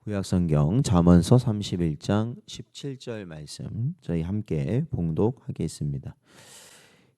구약성경 잠언서 31장 17절 말씀 저희 함께 봉독하겠습니다.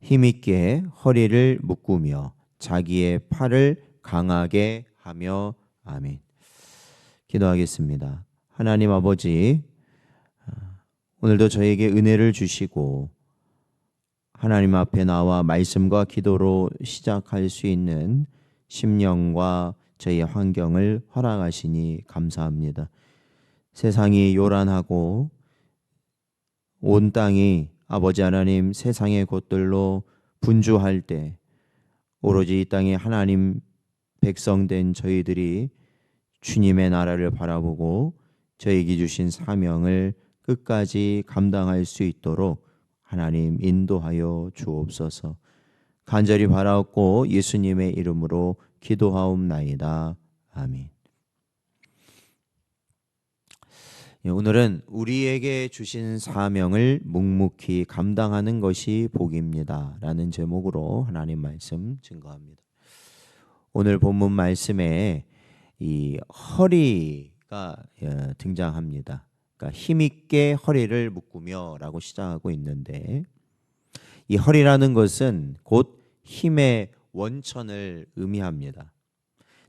힘있게 허리를 묶으며 자기의 팔을 강하게 하며 아멘. 기도하겠습니다. 하나님 아버지, 오늘도 저에게 은혜를 주시고 하나님 앞에 나와 말씀과 기도로 시작할 수 있는 심령과 저희의 환경을 허락하시니 감사합니다. 세상이 요란하고 온 땅이 아버지 하나님 세상의 것들로 분주할 때 오로지 이 땅에 하나님 백성된 저희들이 주님의 나라를 바라보고 저에게 주신 사명을 끝까지 감당할 수 있도록 하나님 인도하여 주옵소서. 간절히 바라옵고 예수님의 이름으로 기도하옵나이다. 아멘. 오늘은 우리에게 주신 사명을 묵묵히 감당하는 것이 복입니다 라는 제목으로 하나님 말씀 증거합니다. 오늘 본문 말씀에 이 허리가 등장합니다. 그러니까 힘있게 허리를 묶으며 라고 시작하고 있는데, 이 허리라는 것은 곧 힘의 원천을 의미합니다.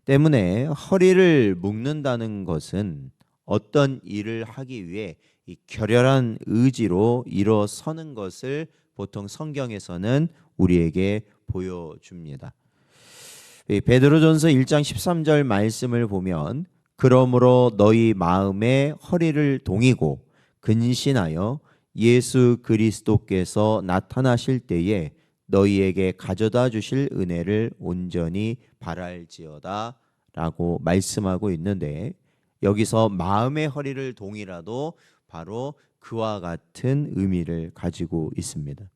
때문에 허리를 묶는다는 것은 어떤 일을 하기 위해 이 결연한 의지로 일어서는 것을 보통 성경에서는 우리에게 보여줍니다. 베드로전서 1장 13절 말씀을 보면 그러므로 너희 마음에 허리를 동이고 근신하여 예수 그리스도께서 나타나실 때에 너희에게 가져다 주실 은혜를 온전히 바랄지어다 라고 말씀하고 있는데, 여기서 마음의 허리를 동이라도 바로 그와 같은 의미를 가지고 있습니다.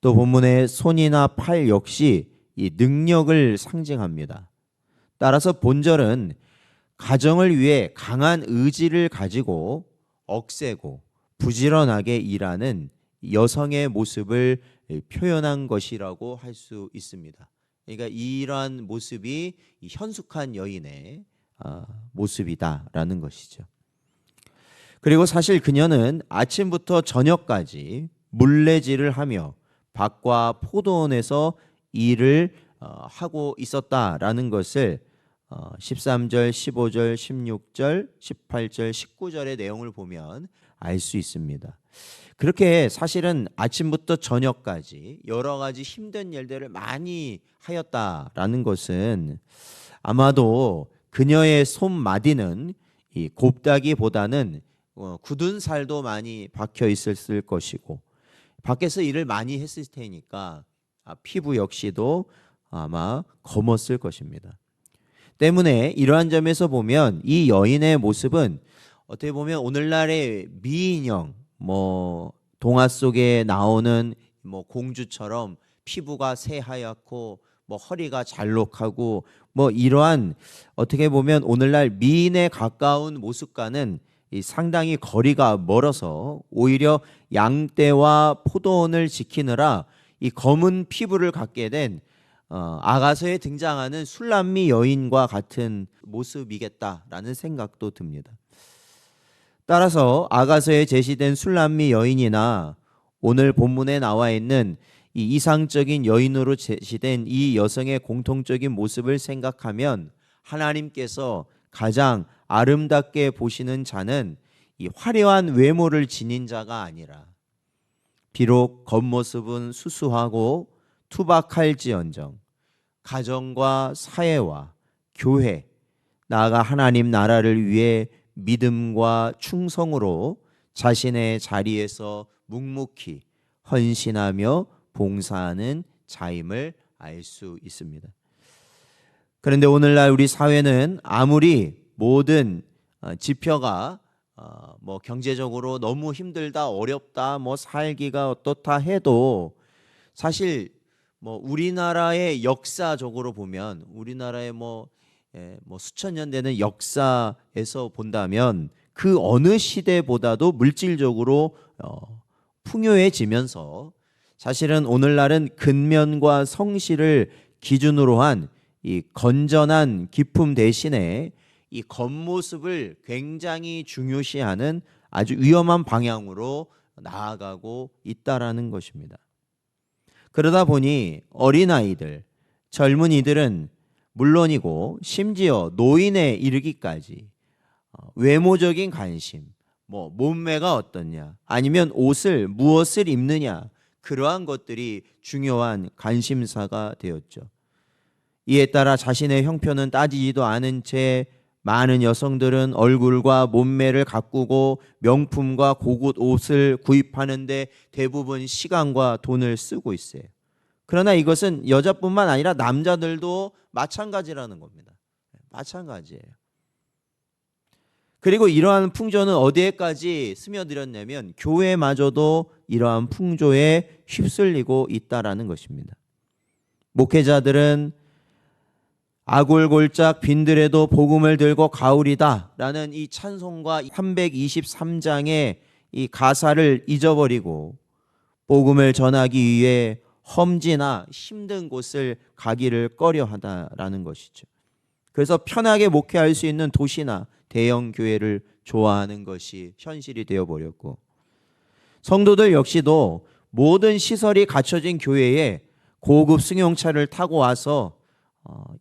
또 본문의 손이나 팔 역시 이 능력을 상징합니다. 따라서 본절은 가정을 위해 강한 의지를 가지고 억세고 부지런하게 일하는 여성의 모습을 표현한 것이라고 할 수 있습니다. 그러니까 이러한 모습이 현숙한 여인의 모습이다라는 것이죠. 그리고 사실 그녀는 아침부터 저녁까지 물레질을 하며 밭과 포도원에서 일을 하고 있었다라는 것을 13절, 15절, 16절, 18절, 19절의 내용을 보면 알 수 있습니다. 그렇게 사실은 아침부터 저녁까지 여러 가지 힘든 일들을 많이 하였다라는 것은 아마도 그녀의 손마디는 이 곱다기보다는 굳은 살도 많이 박혀 있었을 것이고, 밖에서 일을 많이 했을 테니까 피부 역시도 아마 검었을 것입니다. 때문에 이러한 점에서 보면 이 여인의 모습은 어떻게 보면 오늘날의 미인형, 동화 속에 나오는 공주처럼 피부가 새하얗고 허리가 잘록하고 이러한 어떻게 보면 오늘날 미인에 가까운 모습과는 상당히 거리가 멀어서 오히려 양떼와 포도원을 지키느라 이 검은 피부를 갖게 된 아가서에 등장하는 술람미 여인과 같은 모습이겠다라는 생각도 듭니다. 따라서 아가서에 제시된 술람미 여인이나 오늘 본문에 나와 있는 이 이상적인 여인으로 제시된 이 여성의 공통적인 모습을 생각하면 하나님께서 가장 아름답게 보시는 자는 이 화려한 외모를 지닌 자가 아니라 비록 겉모습은 수수하고 투박할지언정 가정과 사회와 교회, 나아가 하나님 나라를 위해 믿음과 충성으로 자신의 자리에서 묵묵히 헌신하며 봉사하는 자임을 알 수 있습니다. 그런데 오늘날 우리 사회는 아무리 모든 지표가 경제적으로 너무 힘들다, 어렵다, 살기가 어떻다 해도 사실 우리나라의 역사적으로 보면 우리나라의 수천 년 되는 역사에서 본다면 그 어느 시대보다도 물질적으로 풍요해지면서 사실은 오늘날은 근면과 성실을 기준으로 한 이 건전한 기품 대신에 이 겉모습을 굉장히 중요시하는 아주 위험한 방향으로 나아가고 있다라는 것입니다. 그러다 보니 어린아이들, 젊은이들은 물론이고 심지어 노인에 이르기까지 외모적인 관심, 몸매가 어떻냐, 아니면 무엇을 입느냐, 그러한 것들이 중요한 관심사가 되었죠. 이에 따라 자신의 형편은 따지지도 않은 채 많은 여성들은 얼굴과 몸매를 가꾸고 명품과 고급 옷을 구입하는데 대부분 시간과 돈을 쓰고 있어요. 그러나 이것은 여자뿐만 아니라 남자들도 마찬가지라는 겁니다. 마찬가지예요. 그리고 이러한 풍조는 어디에까지 스며들었냐면 교회마저도 이러한 풍조에 휩쓸리고 있다라는 것입니다. 목회자들은 아골골짝 빈들에도 복음을 들고 가오리다 라는 이 찬송가 323장의 이 가사를 잊어버리고 복음을 전하기 위해 험지나 힘든 곳을 가기를 꺼려하다라는 것이죠. 그래서 편하게 목회할 수 있는 도시나 대형 교회를 좋아하는 것이 현실이 되어버렸고, 성도들 역시도 모든 시설이 갖춰진 교회에 고급 승용차를 타고 와서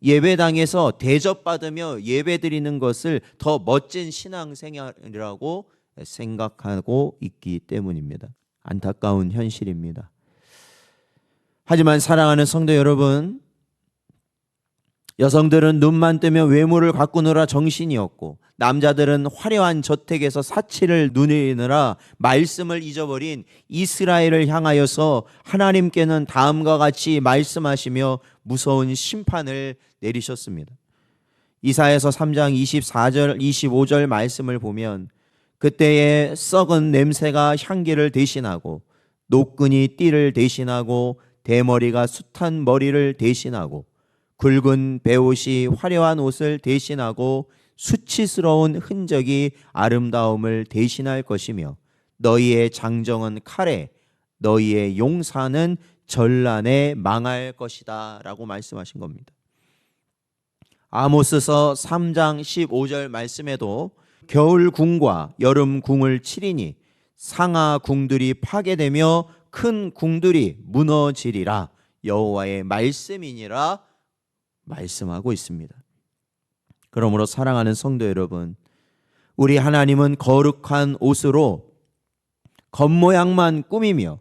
예배당에서 대접받으며 예배드리는 것을 더 멋진 신앙생활이라고 생각하고 있기 때문입니다. 안타까운 현실입니다. 하지만 사랑하는 성도 여러분, 여성들은 눈만 뜨면 외모를 가꾸느라 정신이 없고 남자들은 화려한 저택에서 사치를 누리느라 말씀을 잊어버린 이스라엘을 향하여서 하나님께는 다음과 같이 말씀하시며 무서운 심판을 내리셨습니다. 이사야서 3장 24절 25절 말씀을 보면 그때에 썩은 냄새가 향기를 대신하고 노끈이 띠를 대신하고 대머리가 숱한 머리를 대신하고 굵은 베옷이 화려한 옷을 대신하고 수치스러운 흔적이 아름다움을 대신할 것이며 너희의 장정은 칼에 너희의 용사는 전란에 망할 것이다 라고 말씀하신 겁니다. 아모스서 3장 15절 말씀에도 겨울 궁과 여름 궁을 치리니 상하 궁들이 파괴되며 큰 궁들이 무너지리라 여호와의 말씀이니라 말씀하고 있습니다. 그러므로 사랑하는 성도 여러분, 우리 하나님은 거룩한 옷으로 겉모양만 꾸미며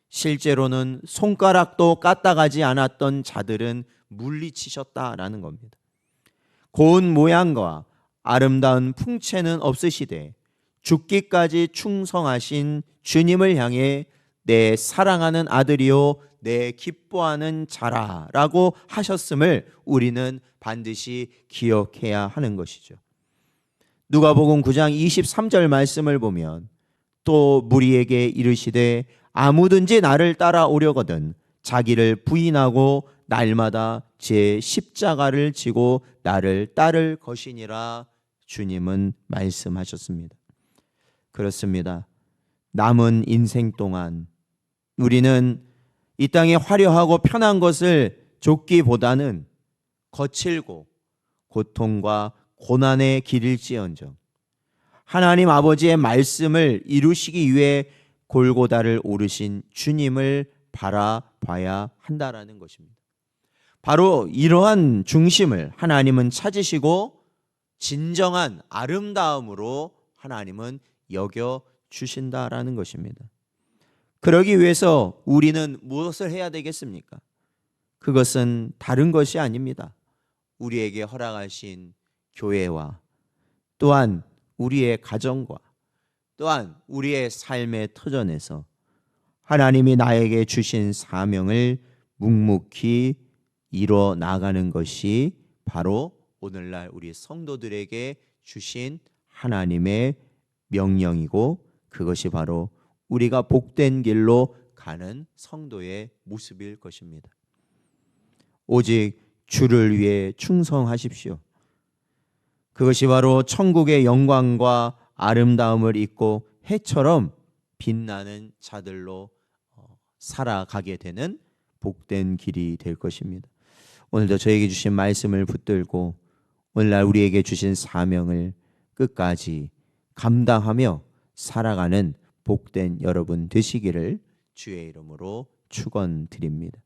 실제로는 손가락도 까딱하지 않았던 자들은 물리치셨다라는 겁니다. 고운 모양과 아름다운 풍채는 없으시되 죽기까지 충성하신 주님을 향해 내 사랑하는 아들이요 내 기뻐하는 자라라고 하셨음을 우리는 반드시 기억해야 하는 것이죠. 누가복음 9장 23절 말씀을 보면 또 무리에게 이르시되 아무든지 나를 따라오려거든 자기를 부인하고 날마다 제 십자가를 지고 나를 따를 것이니라 주님은 말씀하셨습니다. 그렇습니다. 남은 인생 동안 우리는 이 땅에 화려하고 편한 것을 쫓기보다는 거칠고 고통과 고난의 길일지언정 하나님 아버지의 말씀을 이루시기 위해 골고다를 오르신 주님을 바라봐야 한다라는 것입니다. 바로 이러한 중심을 하나님은 찾으시고 진정한 아름다움으로 하나님은 여겨 주신다라는 것입니다. 그러기 위해서 우리는 무엇을 해야 되겠습니까? 그것은 다른 것이 아닙니다. 우리에게 허락하신 교회와 또한 우리의 가정과 또한 우리의 삶의 터전에서 하나님이 나에게 주신 사명을 묵묵히 이뤄 나가는 것이 바로 오늘날 우리 성도들에게 주신 하나님의 명령이고 그것이 바로 우리가 복된 길로 가는 성도의 모습일 것입니다. 오직 주를 위해 충성하십시오. 그것이 바로 천국의 영광과 아름다움을 입고 해처럼 빛나는 자들로 살아가게 되는 복된 길이 될 것입니다. 오늘도 저에게 주신 말씀을 붙들고 오늘날 우리에게 주신 사명을 끝까지 감당하며 살아가는 복된 여러분 되시기를 주의 이름으로 축원드립니다.